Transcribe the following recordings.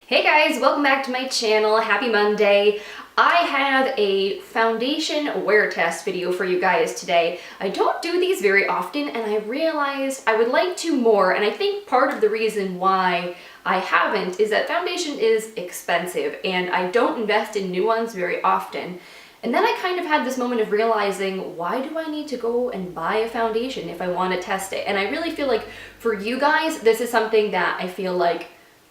Hey guys, welcome back to my channel. Happy Monday. I have a foundation wear test video for you guys today. I don't do these very often and I realized I would like to more, and I think part of the reason why I haven't is that foundation is expensive and I don't invest in new ones very often. And then I kind of had this moment of realizing, why do I need to go and buy a foundation if I want to test it? And I really feel like for you guys, this is something that I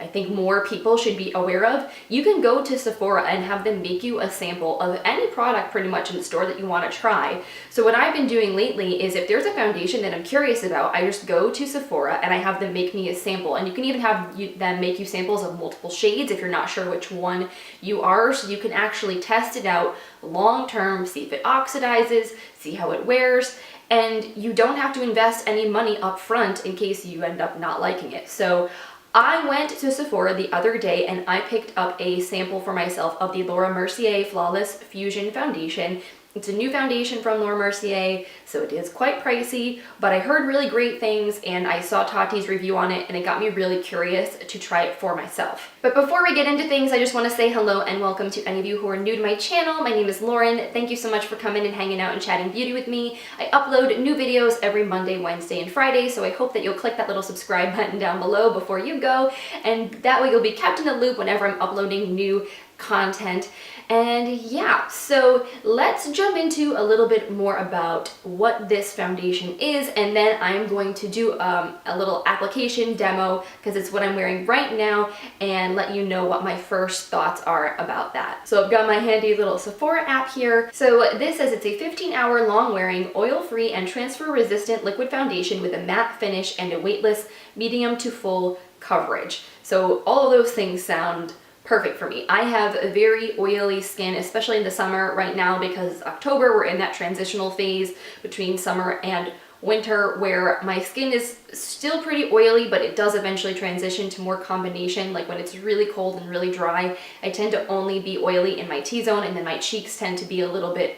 think more people should be aware of. You can go to Sephora and have them make you a sample of any product pretty much in the store that you want to try. So what I've been doing lately is if there's a foundation that I'm curious about, I just go to Sephora and I have them make me a sample. And you can even have them make you samples of multiple shades if you're not sure which one you are, so you can actually test it out long term, see if it oxidizes, see how it wears, and you don't have to invest any money up front in case you end up not liking it. So I went to Sephora the other day and I picked up a sample for myself of the Mercier Flawless Fusion Foundation. It's a new foundation from Mercier, so it is quite pricey, but I heard really great things and I saw Tati's review on it and it got me really curious to try it for myself. But before we get into things, I just want to say hello and welcome to any of you who are new to my channel. My name is Lauren. Thank you so much for coming and hanging out and chatting beauty with me. I upload new videos every Monday, Wednesday, and Friday, so I hope that you'll click that little subscribe button down below before you go, and that way you'll be kept in the loop whenever I'm uploading new content. And yeah, so let's jump into a little bit more about what this foundation is, and then I'm going to do a little application demo because it's what I'm wearing right now, and let you know what my first thoughts are about that. So I've got my handy little Sephora app here. So this says it's a 15-hour long-wearing, oil-free, and transfer-resistant liquid foundation with a matte finish and a weightless medium to full coverage. So all of those things sound perfect for me. I have a very oily skin, especially in the summer right now because it's October. We're in that transitional phase between summer and winter where my skin is still pretty oily, but it does eventually transition to more combination. Like when it's really cold and really dry, I tend to only be oily in my T-zone, and then my cheeks tend to be a little bit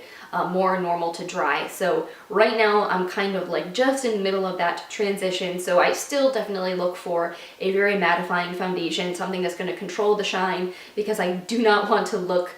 more normal to dry. So right now I'm kind of like just in the middle of that transition, so I still definitely look for a very mattifying foundation, something that's going to control the shine, because I do not want to look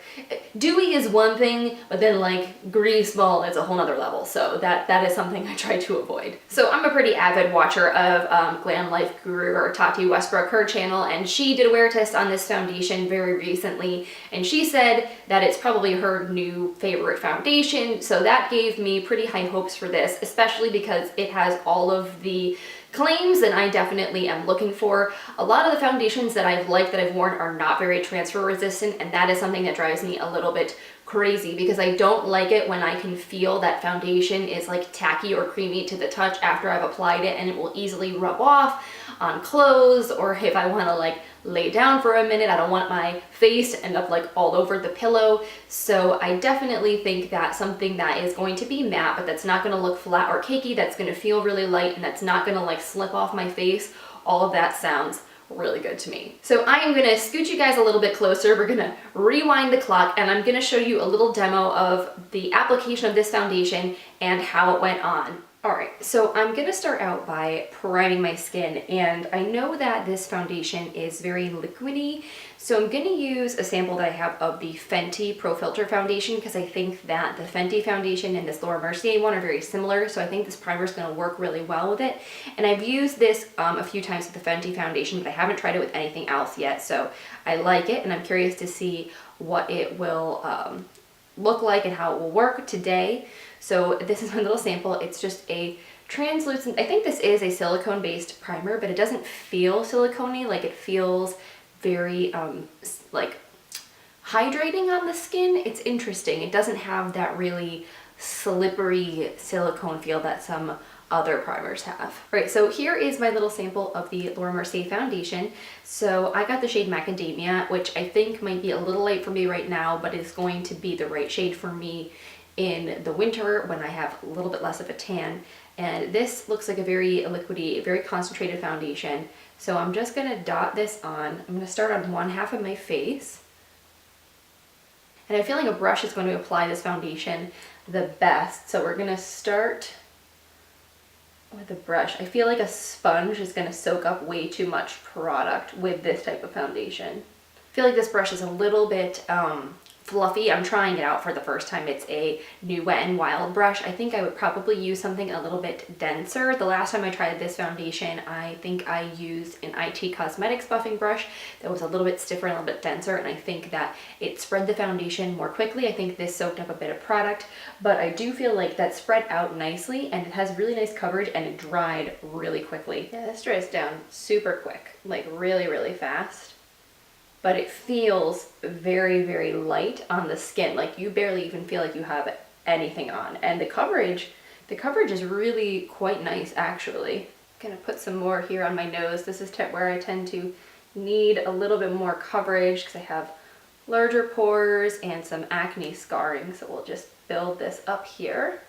dewy is one thing, but then like grease ball is a whole nother level, so that is something I try to avoid. So I'm a pretty avid watcher of Glam Life Guru, or Tati Westbrook, her channel, and she did a wear test on this foundation very recently, and she said that it's probably her new favorite foundation. So that gave me pretty high hopes for this, especially because it has all of the claims that I definitely am looking for. A lot of the foundations that I've liked, that I've worn, are not very transfer resistant, and that is something that drives me a little bit crazy because I don't like it when I can feel that foundation is like tacky or creamy to the touch after I've applied it, and it will easily rub off on clothes, or if I want to like lay down for a minute, I don't want my face to end up like all over the pillow. So I definitely think that something that is going to be matte, but that's not going to look flat or cakey, that's going to feel really light, and that's not going to like slip off my face, all of that sounds really good to me. So I am going to scoot you guys a little bit closer. We're going to rewind the clock and I'm going to show you a little demo of the application of this foundation and how it went on. Alright, so I'm going to start out by priming my skin, and I know that this foundation is very liquidy, so I'm going to use a sample that I have of the Fenty Pro Filtr foundation because I think that the Fenty foundation and this Mercier one are very similar, so I think this primer is going to work really well with it. And I've used this a few times with the Fenty foundation, but I haven't tried it with anything else yet, so I like it and I'm curious to see what it will look like and how it will work today. So this is my little sample. It's just a translucent, I think this is a silicone based primer, but it doesn't feel silicone-y. Like it feels very like hydrating on the skin. It's interesting. It doesn't have that really slippery silicone feel that some other primers have. All right, so here is my little sample of the Mercier foundation. So I got the shade Macadamia, which I think might be a little light for me right now, but is going to be the right shade for me in the winter when I have a little bit less of a tan. And this looks like a very liquidy, very concentrated foundation. So I'm just gonna dot this on. I'm gonna start on one half of my face. And I feel like a brush is going to apply this foundation the best. So we're gonna start with a brush. I feel like a sponge is going to soak up way too much product with this type of foundation. feel like this brush is a little bit fluffy. I'm trying it out for the first time. It's a new Wet n Wild brush. I think I would probably use something a little bit denser. The last time I tried this foundation, I think I used an IT Cosmetics buffing brush that was a little bit stiffer and a little bit denser, and I think that it spread the foundation more quickly. I think this soaked up a bit of product, but I do feel like that spread out nicely, and it has really nice coverage, and it dried really quickly. Yeah, this dries down super quick, like really, really fast. But it feels very, very light on the skin. Like you barely even feel like you have anything on. And the coverage is really quite nice actually. I'm gonna put some more here on my nose. This is where I tend to need a little bit more coverage because I have larger pores and some acne scarring. So we'll just build this up here.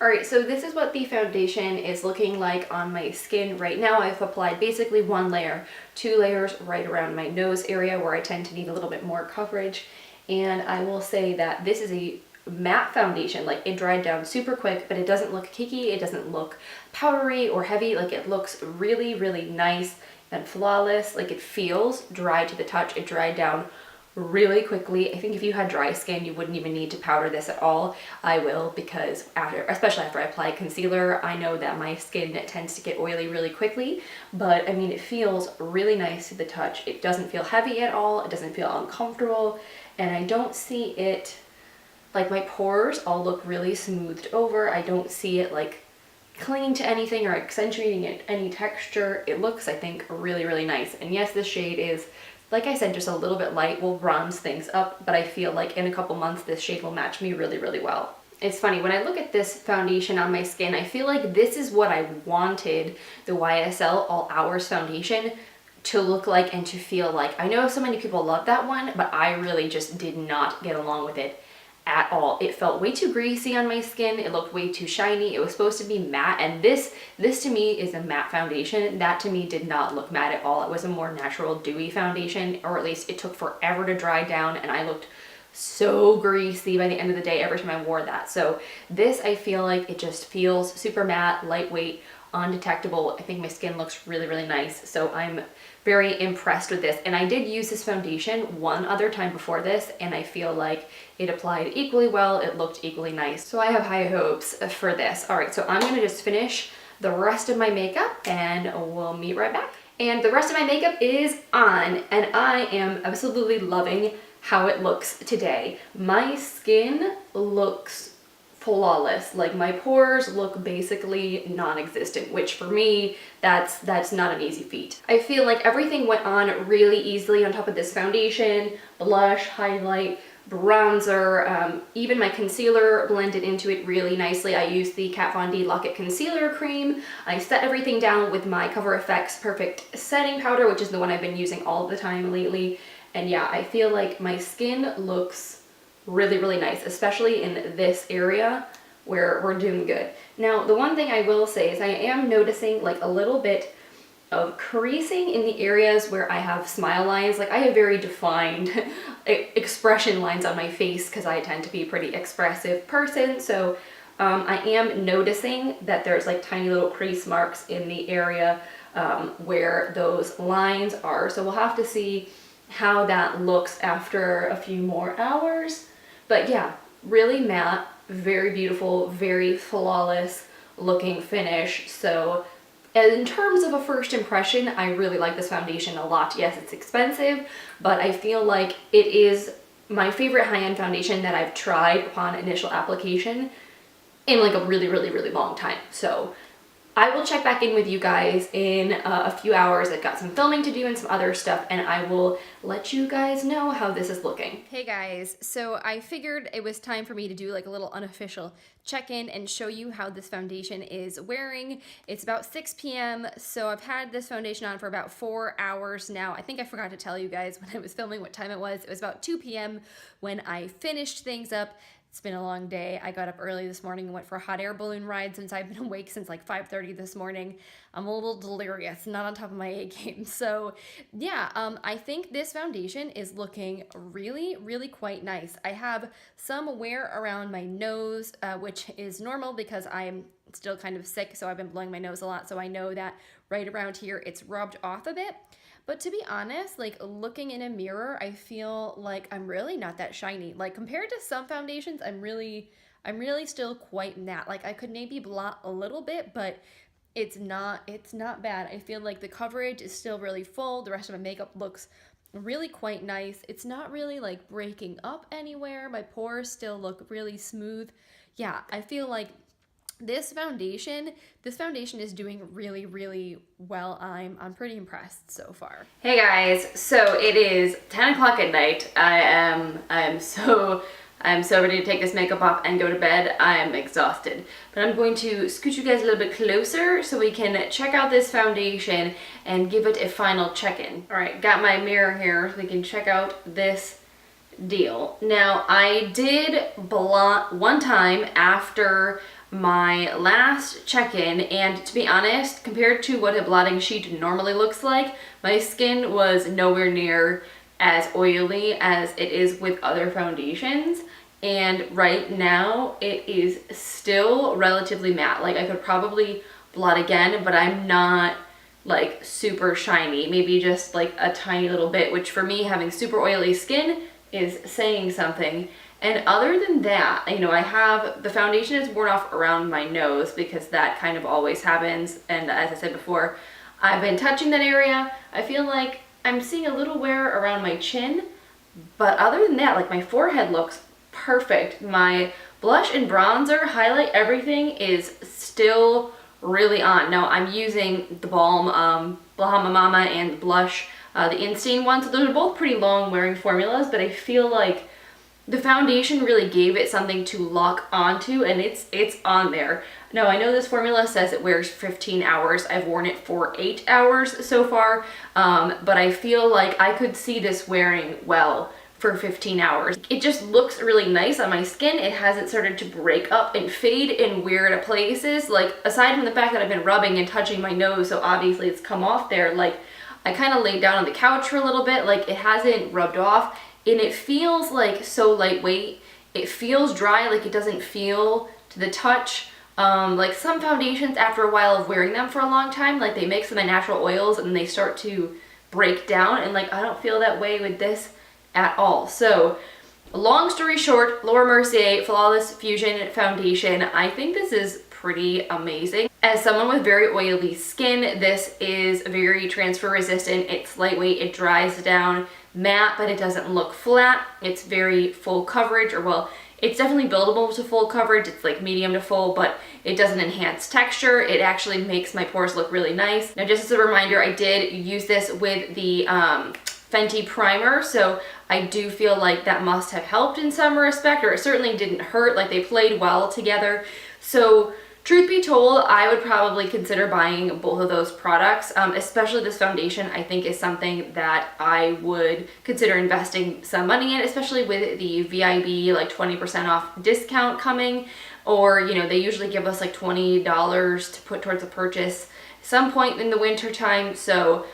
Alright, so this is what the foundation is looking like on my skin right now. I've applied basically one layer, 2 layers right around my nose area where I tend to need a little bit more coverage. And I will say that this is a matte foundation. Like it dried down super quick, but it doesn't look cakey, it doesn't look powdery or heavy. Like it looks really, really nice and flawless. Like it feels dry to the touch. It dried down really quickly. I think if you had dry skin, you wouldn't even need to powder this at all. I will, because especially after I apply concealer, I know that my skin tends to get oily really quickly, but I mean, it feels really nice to the touch. It doesn't feel heavy at all. It doesn't feel uncomfortable, and I don't see it, like my pores all look really smoothed over. I don't see it like clinging to anything or accentuating any texture. It looks, I think, really, really nice. And yes, this shade is, like I said, just a little bit light, will bronze things up, but I feel like in a couple months this shade will match me really, really well. It's funny, when I look at this foundation on my skin, I feel like this is what I wanted the YSL All Hours foundation to look like and to feel like. I know so many people love that one, but I really just did not get along with it at all. It felt way too greasy on my skin. It looked way too shiny. It was supposed to be matte, and this to me is a matte foundation. That to me did not look matte at all. It was a more natural dewy foundation, or at least it took forever to dry down, and I looked so greasy by the end of the day every time I wore that. So this, I feel like it just feels super matte, lightweight, undetectable. I think my skin looks really, really nice. So I'm very impressed with this. And I did use this foundation one other time before this, and I feel like it applied equally well. It looked equally nice. So I have high hopes for this. All right, so I'm gonna just finish the rest of my makeup and we'll meet right back. And the rest of my makeup is on, and I am absolutely loving how it looks today. My skin looks flawless. Like my pores look basically non-existent, which for me, that's not an easy feat. I feel like everything went on really easily on top of this foundation, blush, highlight, bronzer, even my concealer blended into it really nicely. I used the Kat Von D Lock It Concealer Cream. I set everything down with my Cover FX Perfect Setting Powder, which is the one I've been using all the time lately. And yeah, I feel like my skin looks really, really nice, especially in this area where we're doing good. Now, the one thing I will say is I am noticing like a little bit of creasing in the areas where I have smile lines. Like I have very defined expression lines on my face because I tend to be a pretty expressive person. So I am noticing that there's like tiny little crease marks in the area where those lines are. So we'll have to see how that looks after a few more hours. But yeah, really matte, very beautiful, very flawless looking finish. So in terms of a first impression, I really like this foundation a lot. Yes, it's expensive, but I feel like it is my favorite high-end foundation that I've tried upon initial application in like a really, really, really long time. So I will check back in with you guys in a few hours. I've got some filming to do and some other stuff, and I will let you guys know how this is looking. Hey guys, so I figured it was time for me to do like a little unofficial check-in and show you how this foundation is wearing. It's about 6 p.m. so I've had this foundation on for about 4 hours now. I think I forgot to tell you guys when I was filming what time it was. It was about 2 p.m. when I finished things up. It's been a long day. I got up early this morning and went for a hot air balloon ride since I've been awake since like 5:30 this morning. I'm a little delirious, not on top of my A game. So yeah, I think this foundation is looking really, really quite nice. I have some wear around my nose, which is normal because I'm still kind of sick, so I've been blowing my nose a lot. So I know that right around here, it's rubbed off a bit. But to be honest, like looking in a mirror, I feel like I'm really not that shiny. Like compared to some foundations, I'm really still quite matte. Like I could maybe blot a little bit, but it's not bad. I feel like the coverage is still really full. The rest of my makeup looks really quite nice. It's not really like breaking up anywhere. My pores still look really smooth. Yeah, I feel like this foundation is doing really, really well. I'm pretty impressed so far. Hey guys, so it is 10 o'clock at night. I'm so ready to take this makeup off and go to bed. I'm exhausted. But I'm going to scoot you guys a little bit closer so we can check out this foundation and give it a final check-in. All right, got my mirror here so we can check out this deal. Now, I did blot one time after my last check-in, and to be honest, compared to what a blotting sheet normally looks like, my skin was nowhere near as oily as it is with other foundations. And right now it is still relatively matte. Like I could probably blot again, but I'm not like super shiny, maybe just like a tiny little bit, which for me, having super oily skin is saying something. And other than that, you know, I have the foundation is worn off around my nose because that kind of always happens. And as I said before, I've been touching that area. I feel like I'm seeing a little wear around my chin, but other than that, like my forehead looks perfect. My blush and bronzer highlight, everything is still really on. Now I'm using theBalm, Bahama Mama and blush, the Instain one. So those are both pretty long wearing formulas, but I feel like the foundation really gave it something to lock onto, and it's on there. Now I know this formula says it wears 15 hours. I've worn it for 8 hours so far, but I feel like I could see this wearing well for 15 hours. It just looks really nice on my skin. It hasn't started to break up and fade in weird places. Like aside from the fact that I've been rubbing and touching my nose, so obviously it's come off there, like I kind of laid down on the couch for a little bit, like it hasn't rubbed off. And it feels like so lightweight. It feels dry, like it doesn't feel to the touch. Like some foundations, after a while of wearing them for a long time, like they mix in the natural oils and they start to break down, and like I don't feel that way with this at all. So long story short, Laura Mercier Flawless Fusion Foundation. I think this is pretty amazing. As someone with very oily skin, this is very transfer resistant. It's lightweight, it dries down, matte, but it doesn't look flat. It's very full coverage, or well, it's definitely buildable to full coverage. It's like medium to full, but it doesn't enhance texture. It actually makes my pores look really nice. Now, just as a reminder, I did use this with the Fenty primer, so I do feel like that must have helped in some respect, or it certainly didn't hurt. Like they played well together. So truth be told, I would probably consider buying both of those products, especially this foundation. I think is something that I would consider investing some money in, especially with the VIB like 20% off discount coming, or you know, they usually give us like $20 to put towards a purchase some point in the winter time. So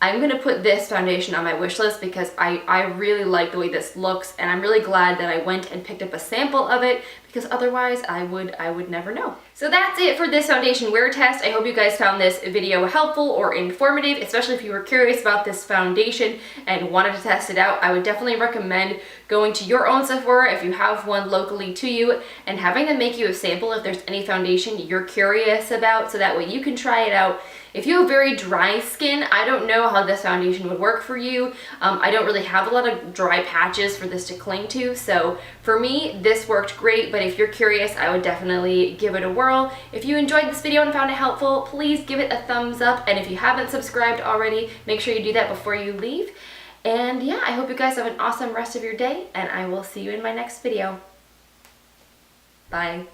I'm gonna put this foundation on my wish list because I really like the way this looks, and I'm really glad that I went and picked up a sample of it, because otherwise I would never know. So that's it for this foundation wear test. I hope you guys found this video helpful or informative, especially if you were curious about this foundation and wanted to test it out. I would definitely recommend going to your own Sephora if you have one locally to you and having them make you a sample if there's any foundation you're curious about, so that way you can try it out. If you have very dry skin, I don't know how this foundation would work for you. I don't really have a lot of dry patches for this to cling to, so for me, this worked great, but if you're curious, I would definitely give it a whirl. If you enjoyed this video and found it helpful, please give it a thumbs up, and if you haven't subscribed already, make sure you do that before you leave. And yeah, I hope you guys have an awesome rest of your day, and I will see you in my next video. Bye.